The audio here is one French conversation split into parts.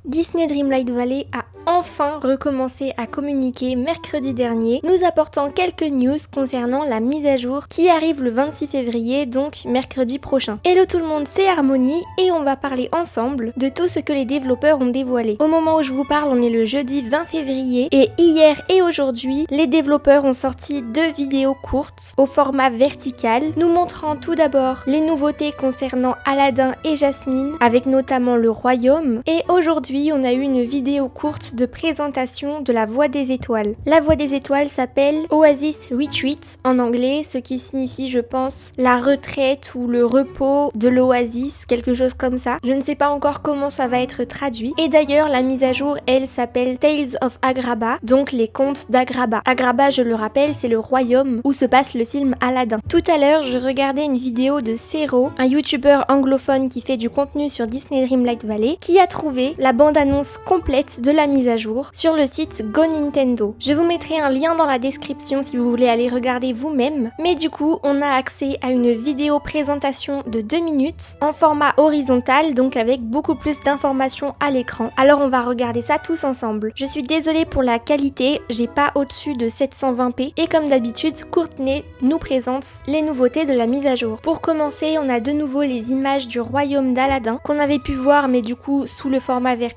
Disney Dreamlight Valley a enfin recommencé à communiquer mercredi dernier, nous apportant quelques news concernant la mise à jour qui arrive le 26 février, donc mercredi prochain. Hello tout le monde, c'est Harmonie et on va parler ensemble de tout ce que les développeurs ont dévoilé. Au moment où je vous parle, on est le jeudi 20 février et hier et aujourd'hui, les développeurs ont sorti 2 vidéos courtes au format vertical, nous montrant tout d'abord les nouveautés concernant Aladdin et Jasmine, avec notamment le royaume, et aujourd'hui on a eu une vidéo courte de présentation de la Voie des Étoiles. La Voie des Étoiles s'appelle Oasis Retreat en anglais, ce qui signifie, je pense, la retraite ou le repos de l'oasis, quelque chose comme ça. Je ne sais pas encore comment ça va être traduit. Et d'ailleurs, la mise à jour, elle s'appelle Tales of Agrabah, donc les contes d'Agrabah. Agrabah, je le rappelle, c'est le royaume où se passe le film Aladdin. Tout à l'heure, je regardais une vidéo de Cero, un youtubeur anglophone qui fait du contenu sur Disney Dreamlight Valley, qui a trouvé la bande-annonce complète de la mise à jour sur le site Go Nintendo. Je vous mettrai un lien dans la description si vous voulez aller regarder vous-même. Mais du coup, on a accès à une vidéo présentation de 2 minutes en format horizontal, donc avec beaucoup plus d'informations à l'écran. Alors on va regarder ça tous ensemble. Je suis désolée pour la qualité, j'ai pas au-dessus de 720p et comme d'habitude, Courtney nous présente les nouveautés de la mise à jour. Pour commencer, on a de nouveau les images du royaume d'Aladin qu'on avait pu voir mais du coup sous le format vertical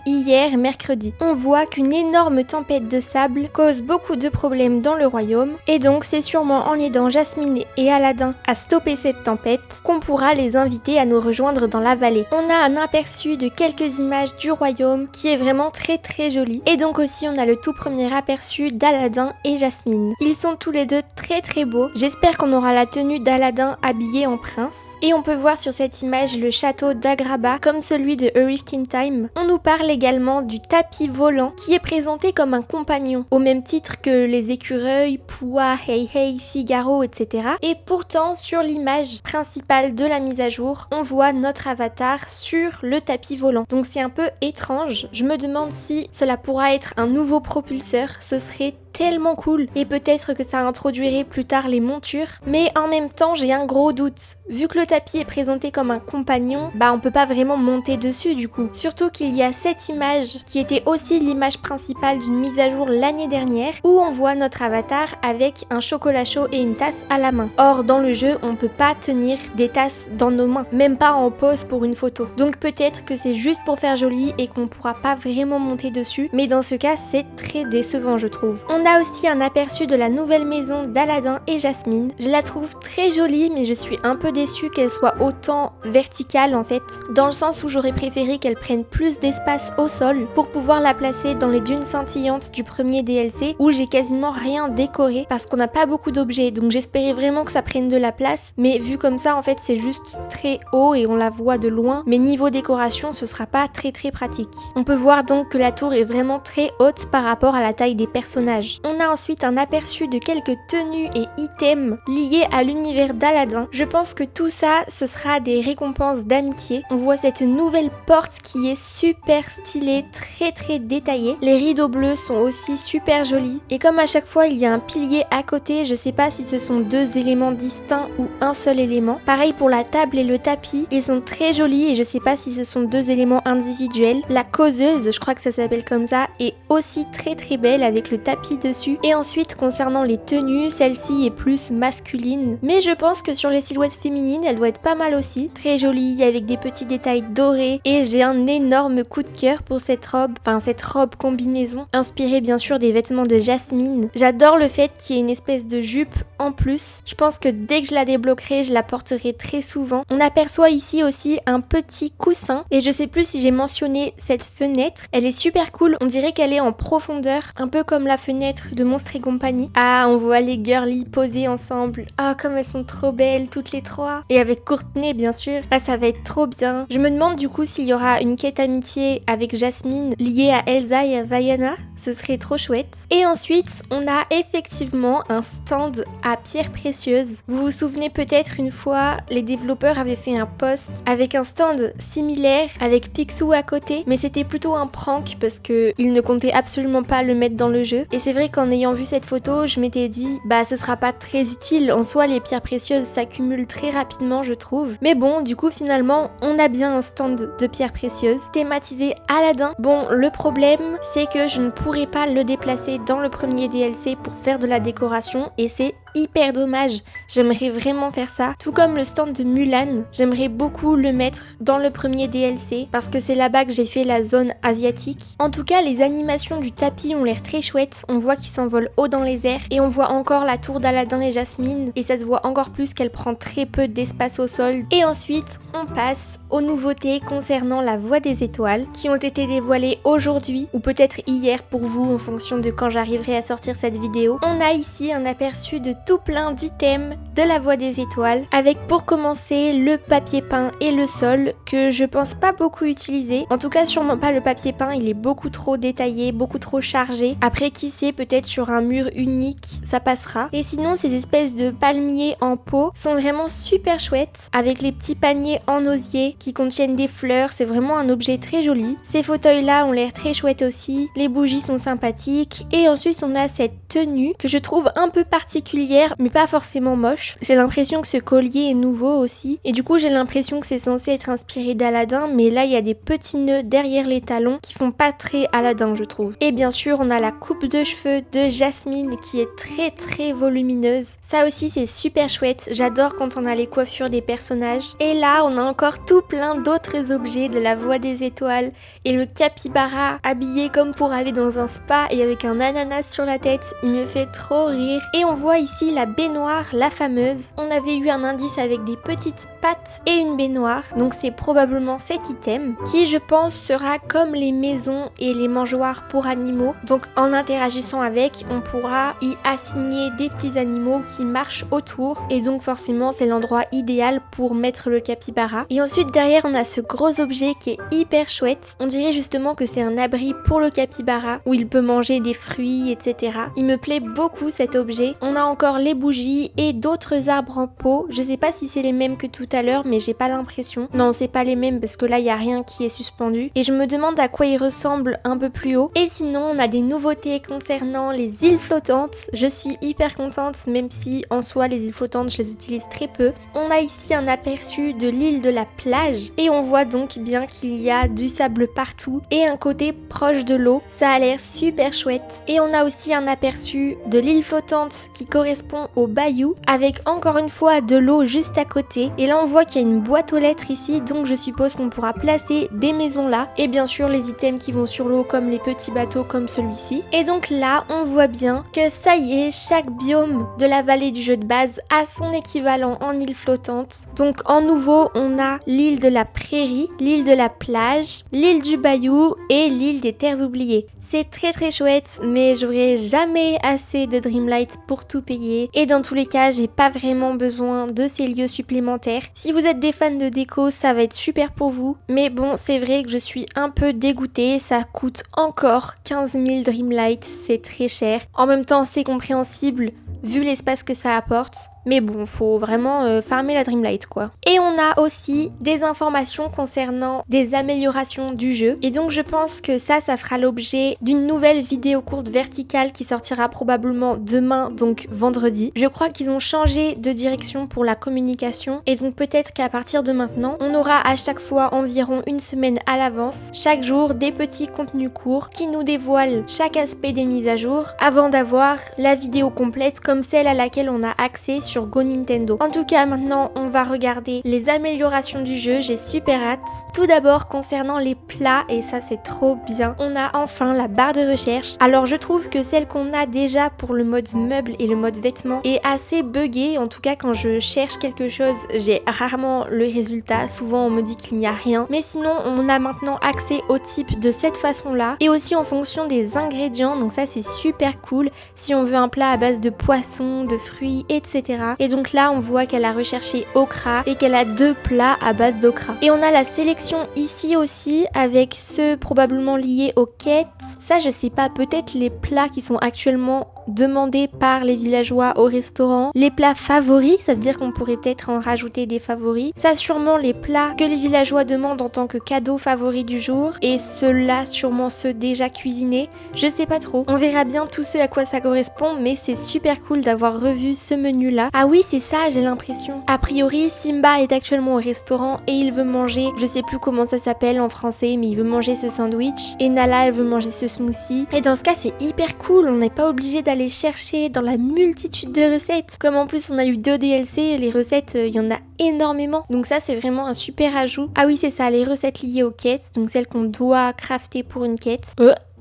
hier mercredi. On voit qu'une énorme tempête de sable cause beaucoup de problèmes dans le royaume et donc c'est sûrement en aidant Jasmine et Aladdin à stopper cette tempête qu'on pourra les inviter à nous rejoindre dans la vallée. On a un aperçu de quelques images du royaume qui est vraiment très joli et donc aussi on a le tout premier aperçu d'Aladdin et Jasmine. Ils sont tous les deux très beaux. J'espère qu'on aura la tenue d'Aladdin habillé en prince et on peut voir sur cette image le château d'Agrabah comme celui de A Rift in Time. On nous parle également du tapis volant qui est présenté comme un compagnon, au même titre que les écureuils, Pua, Hey Hey, Figaro, etc. Et pourtant, sur l'image principale de la mise à jour, on voit notre avatar sur le tapis volant. Donc c'est un peu étrange. Je me demande si cela pourra être un nouveau propulseur. Ce serait tellement cool et peut-être que ça introduirait plus tard les montures, mais en même temps j'ai un gros doute. Vu que le tapis est présenté comme un compagnon, on peut pas vraiment monter dessus du coup. Surtout qu'il y a cette image qui était aussi l'image principale d'une mise à jour l'année dernière où on voit notre avatar avec un chocolat chaud et une tasse à la main. Or dans le jeu on peut pas tenir des tasses dans nos mains, même pas en pose pour une photo. Donc peut-être que c'est juste pour faire joli et qu'on pourra pas vraiment monter dessus, mais dans ce cas c'est très décevant je trouve. On a aussi un aperçu de la nouvelle maison d'Aladdin et Jasmine. Je la trouve très jolie mais je suis un peu déçue qu'elle soit autant verticale en fait, dans le sens où j'aurais préféré qu'elle prenne plus d'espace au sol pour pouvoir la placer dans les dunes scintillantes du premier DLC où j'ai quasiment rien décoré parce qu'on n'a pas beaucoup d'objets, donc j'espérais vraiment que ça prenne de la place, mais vu comme ça en fait c'est juste très haut et on la voit de loin, mais niveau décoration ce sera pas très pratique. On peut voir donc que la tour est vraiment très haute par rapport à la taille des personnages. On a ensuite un aperçu de quelques tenues et items liés à l'univers d'Aladdin. Je pense que tout ça, ce sera des récompenses d'amitié. On voit cette nouvelle porte qui est super stylée, très détaillée. Les rideaux bleus sont aussi super jolis. Et comme à chaque fois, il y a un pilier à côté, je sais pas si ce sont 2 éléments distincts ou un seul élément. Pareil pour la table et le tapis, ils sont très jolis et je sais pas si ce sont 2 éléments individuels. La causeuse, je crois que ça s'appelle comme ça, est aussi très belle avec le tapis dessus. Et ensuite concernant les tenues, celle-ci est plus masculine, mais je pense que sur les silhouettes féminines elle doit être pas mal aussi, très jolie avec des petits détails dorés et j'ai un énorme coup de cœur pour cette robe combinaison inspirée bien sûr des vêtements de Jasmine. J'adore le fait qu'il y ait une espèce de jupe en plus, je pense que dès que je la débloquerai je la porterai très souvent. On aperçoit ici aussi un petit coussin et je sais plus si j'ai mentionné cette fenêtre, elle est super cool, on dirait qu'elle est en profondeur, un peu comme la fenêtre de Monstres et compagnie. Ah, on voit les girlies posées ensemble. Ah, comme elles sont trop belles toutes les 3. Et avec Courtney bien sûr. Ah, ça va être trop bien. Je me demande du coup s'il y aura une quête amitié avec Jasmine liée à Elsa et à Vaiana. Ce serait trop chouette. Et ensuite, on a effectivement un stand à pierres précieuses. Vous vous souvenez peut-être une fois, les développeurs avaient fait un post avec un stand similaire avec Picsou à côté, mais c'était plutôt un prank parce que ils ne comptaient absolument pas le mettre dans le jeu. Et c'est vrai vrai qu'en ayant vu cette photo, je m'étais dit bah ce sera pas très utile, en soi les pierres précieuses s'accumulent très rapidement je trouve. Mais bon, du coup finalement on a bien un stand de pierres précieuses thématisé Aladdin. Bon, le problème c'est que je ne pourrai pas le déplacer dans le premier DLC pour faire de la décoration et c'est hyper dommage. J'aimerais vraiment faire ça. Tout comme le stand de Mulan, j'aimerais beaucoup le mettre dans le premier DLC parce que c'est là-bas que j'ai fait la zone asiatique. En tout cas, les animations du tapis ont l'air très chouettes. On voit qu'il s'envole haut dans les airs et on voit encore la tour d'Aladin et Jasmine et ça se voit encore plus qu'elle prend très peu d'espace au sol. Et ensuite, on passe aux nouveautés concernant la voie des étoiles qui ont été dévoilées aujourd'hui ou peut-être hier pour vous en fonction de quand j'arriverai à sortir cette vidéo. On a ici un aperçu de tout plein d'items de la voie des étoiles avec pour commencer le papier peint et le sol que je pense pas beaucoup utiliser. En tout cas sûrement pas le papier peint, il est beaucoup trop détaillé, beaucoup trop chargé. Après qui sait, peut-être sur un mur unique ça passera. Et sinon ces espèces de palmiers en pot sont vraiment super chouettes avec les petits paniers en osier qui contiennent des fleurs, c'est vraiment un objet très joli. Ces fauteuils là ont l'air très chouettes aussi, les bougies sont sympathiques et ensuite on a cette tenue que je trouve un peu particulière mais pas forcément moche. J'ai l'impression que ce collier est nouveau aussi et du coup j'ai l'impression que c'est censé être inspiré d'Aladin mais là il y a des petits nœuds derrière les talons qui font pas très Aladin je trouve. Et bien sûr on a la coupe de cheveux de Jasmine qui est très volumineuse. Ça aussi c'est super chouette, j'adore quand on a les coiffures des personnages. Et là on a encore tout plein d'autres objets de la voie des étoiles et le capybara habillé comme pour aller dans un spa et avec un ananas sur la tête, il me fait trop rire. Et on voit ici la baignoire, la fameuse. On avait eu un indice avec des petites pattes et une baignoire, donc c'est probablement cet item qui je pense sera comme les maisons et les mangeoires pour animaux. Donc en interagissant avec, on pourra y assigner des petits animaux qui marchent autour et donc forcément c'est l'endroit idéal pour mettre le capybara. Et ensuite derrière on a ce gros objet qui est hyper chouette. On dirait justement que c'est un abri pour le capybara où il peut manger des fruits etc. Il me plaît beaucoup cet objet. On a encore les bougies et d'autres arbres en pot. Je sais pas si c'est les mêmes que tout à l'heure mais j'ai pas l'impression. Non c'est pas les mêmes parce que là il y a rien qui est suspendu et je me demande à quoi ils ressemblent un peu plus haut. Et sinon on a des nouveautés concernant les îles flottantes. Je suis hyper contente même si en soi les îles flottantes je les utilise très peu. On a ici un aperçu de l'île de la plage et on voit donc bien qu'il y a du sable partout et un côté proche de l'eau. Ça a l'air super chouette. Et on a aussi un aperçu de l'île flottante qui correspond au bayou avec encore une fois de l'eau juste à côté. Et là on voit qu'il y a une boîte aux lettres ici donc je suppose qu'on pourra placer des maisons là et bien sûr les items qui vont sur l'eau comme les petits bateaux comme celui-ci. Et donc là on voit bien que ça y est, chaque biome de la vallée du jeu de base a son équivalent en île flottante. Donc en nouveau on a l'île de la prairie, l'île de la plage, l'île du bayou et l'île des terres oubliées. C'est très chouette mais j'aurai jamais assez de Dreamlight pour tout payer et dans tous les cas j'ai pas vraiment besoin de ces lieux supplémentaires. Si vous êtes des fans de déco ça va être super pour vous mais bon c'est vrai que je suis un peu dégoûtée, ça coûte encore 15 000 Dreamlight, c'est très cher. En même temps c'est compréhensible vu l'espace que ça apporte. Mais bon, faut vraiment farmer la Dreamlight quoi. Et on a aussi des informations concernant des améliorations du jeu. Et donc je pense que ça fera l'objet d'une nouvelle vidéo courte verticale qui sortira probablement demain, donc vendredi. Je crois qu'ils ont changé de direction pour la communication. Et donc peut-être qu'à partir de maintenant, on aura à chaque fois environ une semaine à l'avance, chaque jour des petits contenus courts qui nous dévoilent chaque aspect des mises à jour avant d'avoir la vidéo complète comme celle à laquelle on a accès sur Go Nintendo. En tout cas maintenant on va regarder les améliorations du jeu, j'ai super hâte. Tout d'abord concernant les plats et ça c'est trop bien, on a enfin la barre de recherche. Alors je trouve que celle qu'on a déjà pour le mode meuble et le mode vêtements est assez buggée, en tout cas quand je cherche quelque chose j'ai rarement le résultat, souvent on me dit qu'il n'y a rien. Mais sinon on a maintenant accès au type de cette façon là et aussi en fonction des ingrédients, donc ça c'est super cool si on veut un plat à base de poisson, de fruits etc. Et donc là, on voit qu'elle a recherché okra et qu'elle a 2 plats à base d'okra. Et on a la sélection ici aussi avec ceux probablement liés aux quêtes. Ça, je sais pas, peut-être les plats qui sont actuellement demandés par les villageois au restaurant. Les plats favoris, ça veut dire qu'on pourrait peut-être en rajouter des favoris. Ça, sûrement les plats que les villageois demandent en tant que cadeau favori du jour. Et ceux-là, sûrement ceux déjà cuisinés. Je sais pas trop. On verra bien tous ceux à quoi ça correspond, mais c'est super cool d'avoir revu ce menu-là. Ah oui, c'est ça, j'ai l'impression. A priori, Simba est actuellement au restaurant et il veut manger, je sais plus comment ça s'appelle en français, mais il veut manger ce sandwich. Et Nala, elle veut manger ce smoothie. Et dans ce cas, c'est hyper cool. On n'est pas obligé d'aller chercher dans la multitude de recettes. Comme en plus, on a eu 2 DLC, les recettes, il y en a énormément. Donc ça, c'est vraiment un super ajout. Ah oui, c'est ça, les recettes liées aux quêtes. Donc celles qu'on doit crafter pour une quête.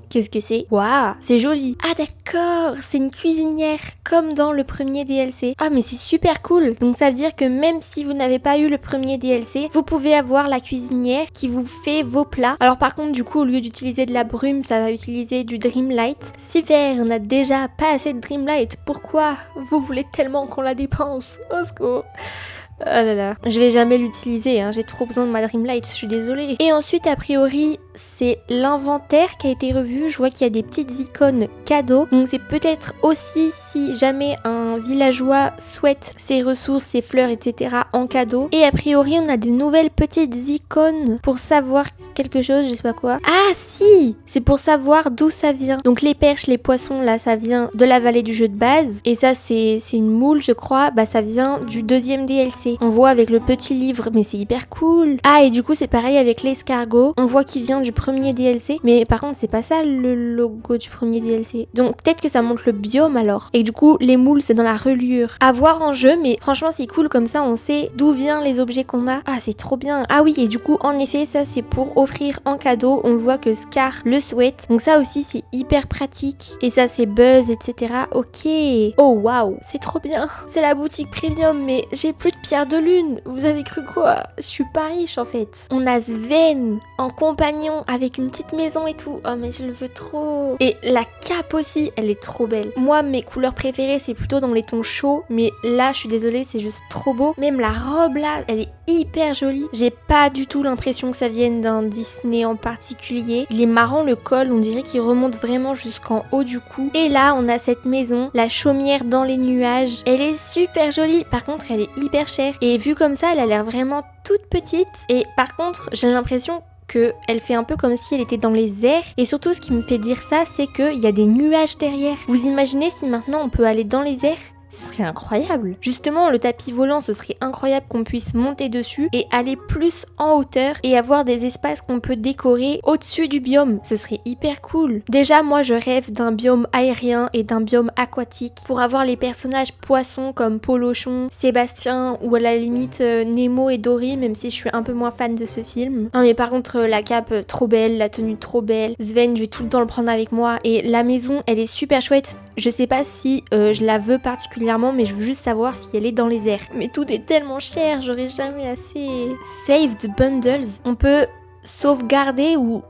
Qu'est-ce que c'est? Waouh, c'est joli. Ah d'accord, c'est une cuisinière comme dans le premier DLC. Ah mais c'est super cool. Donc ça veut dire que même si vous n'avez pas eu le premier DLC, vous pouvez avoir la cuisinière qui vous fait vos plats. Alors par contre du coup au lieu d'utiliser de la brume, ça va utiliser du Dreamlight. Super, on a déjà pas assez de Dreamlight. Pourquoi vous voulez tellement qu'on la dépense? Au secours. Oh là là, je vais jamais l'utiliser, hein. J'ai trop besoin de ma Dreamlight, je suis désolée. Et ensuite, a priori, c'est l'inventaire qui a été revu. Je vois qu'il y a des petites icônes cadeaux. Donc c'est peut-être aussi si jamais un villageois souhaite ses ressources, ses fleurs, etc. en cadeau. Et a priori, on a des nouvelles petites icônes pour savoir quelque chose, je sais pas quoi. Ah si, c'est pour savoir d'où ça vient. Donc les perches, les poissons, là, ça vient de la vallée du jeu de base. Et ça, c'est une moule, je crois. Bah ça vient du 2e DLC. On voit avec le petit livre, mais c'est hyper cool. Ah, et du coup, c'est pareil avec l'escargot. On voit qu'il vient du premier DLC. Mais par contre, c'est pas ça le logo du premier DLC. Donc peut-être que ça montre le biome alors. Et du coup, les moules, c'est dans la reliure. À voir en jeu, mais franchement, c'est cool comme ça, on sait d'où viennent les objets qu'on a. Ah, c'est trop bien. Ah oui, et du coup, en effet, ça, c'est pour offrir en cadeau. On voit que Scar le souhaite. Donc ça aussi, c'est hyper pratique. Et ça, c'est Buzz, etc. Ok. Oh, waouh. C'est trop bien. C'est la boutique premium, mais j'ai plus de pierre de lune. Vous avez cru quoi? Je suis pas riche en fait. On a Sven en compagnon avec une petite maison et tout. Oh mais je le veux trop. Et la cape aussi, elle est trop belle. Moi mes couleurs préférées c'est plutôt dans les tons chauds, mais là je suis désolée, c'est juste trop beau. Même la robe là, elle est hyper jolie. J'ai pas du tout l'impression que ça vienne d'un Disney en particulier. Il est marrant le col, on dirait qu'il remonte vraiment jusqu'en haut du cou. Et là on a cette maison, la chaumière dans les nuages. Elle est super jolie. Par contre elle est hyper chère. Et vue comme ça, elle a l'air vraiment toute petite. Et par contre, j'ai l'impression qu'elle fait un peu comme si elle était dans les airs. Et surtout, ce qui me fait dire ça, c'est qu'il y a des nuages derrière. Vous imaginez si maintenant on peut aller dans les airs ? Ce serait incroyable. Justement, le tapis volant, ce serait incroyable qu'on puisse monter dessus et aller plus en hauteur et avoir des espaces qu'on peut décorer au-dessus du biome. Ce serait hyper cool. Déjà, moi, je rêve d'un biome aérien et d'un biome aquatique pour avoir les personnages poissons comme Polochon, Sébastien ou à la limite Nemo et Dory, même si je suis un peu moins fan de ce film. Non, mais par contre, la cape, trop belle, la tenue, trop belle. Sven, je vais tout le temps le prendre avec moi. Et la maison, elle est super chouette. Je sais pas si je la veux particulièrement, mais je veux juste savoir si elle est dans les airs. Mais tout est tellement cher, j'aurai jamais assez. Saved bundles. On peut sauvegarder ou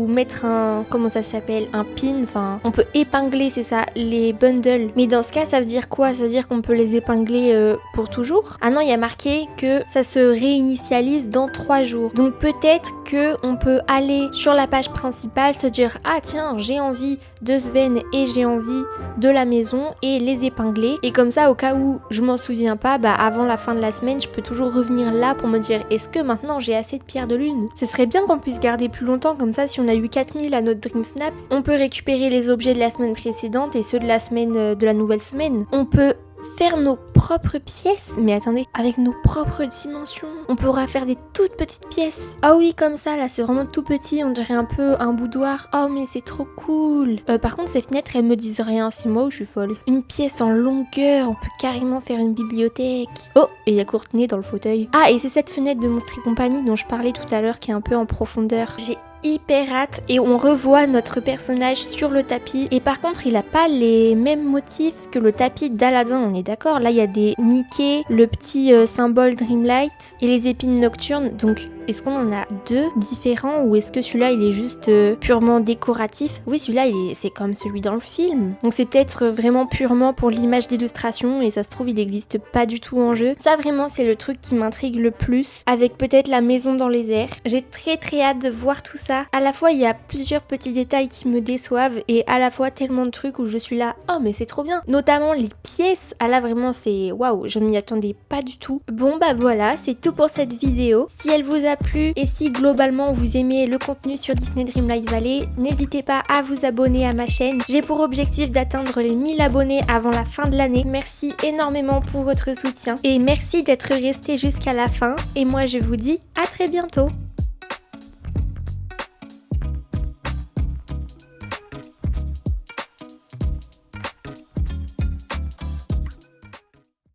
mettre un, comment ça s'appelle, un pin, enfin on peut épingler, c'est ça, les bundles. Mais dans ce cas ça veut dire quoi? Ça veut dire qu'on peut les épingler pour toujours? Ah non, il y a marqué que ça se réinitialise dans 3 jours. Donc peut-être que on peut aller sur la page principale, se dire ah tiens, j'ai envie de Sven et j'ai envie de la maison et les épingler. Et comme ça, au cas où je m'en souviens pas, bah avant la fin de la semaine, je peux toujours revenir là pour me dire est-ce que maintenant j'ai assez de pierres de lune? Ce serait bien qu'on puisse garder plus longtemps, comme ça si on a eu 4000 à notre Dream Snaps, on peut récupérer les objets de la semaine précédente et ceux de la semaine de la nouvelle semaine. On peut faire nos propres pièces, mais attendez, avec nos propres dimensions. On pourra faire des toutes petites pièces. Ah oui, comme ça, là, c'est vraiment tout petit, on dirait un peu un boudoir. Oh, mais c'est trop cool. Par contre, ces fenêtres, elles me disent rien, c'est moi ou je suis folle. Une pièce en longueur, on peut carrément faire une bibliothèque. Oh, et il y a Courtenay dans le fauteuil. Ah, et c'est cette fenêtre de Monstres et compagnie dont je parlais tout à l'heure qui est un peu en profondeur. J'ai hyper hâte et on revoit notre personnage sur le tapis et par contre il a pas les mêmes motifs que le tapis d'Aladin, on est d'accord. Là il y a des Mickey, le petit symbole Dreamlight et les épines nocturnes, donc Est-ce qu'on en a deux différents ou est-ce que celui-là il est juste purement décoratif? Oui, celui-là c'est comme celui dans le film. Donc c'est peut-être vraiment purement pour l'image d'illustration et ça se trouve il n'existe pas du tout en jeu. Ça vraiment c'est le truc qui m'intrigue le plus, avec peut-être la maison dans les airs. J'ai très hâte de voir tout ça. À la fois il y a plusieurs petits détails qui me déçoivent et à la fois tellement de trucs où je suis là, oh mais c'est trop bien. Notamment les pièces, ah là vraiment c'est waouh, je m'y attendais pas du tout. Bon bah voilà, c'est tout pour cette vidéo. Si elle vous a plu et si globalement vous aimez le contenu sur Disney Dreamlight Valley, n'hésitez pas à vous abonner à ma chaîne. J'ai pour objectif d'atteindre les 1000 abonnés avant la fin de l'année. Merci énormément pour votre soutien et merci d'être resté jusqu'à la fin et moi je vous dis à très bientôt.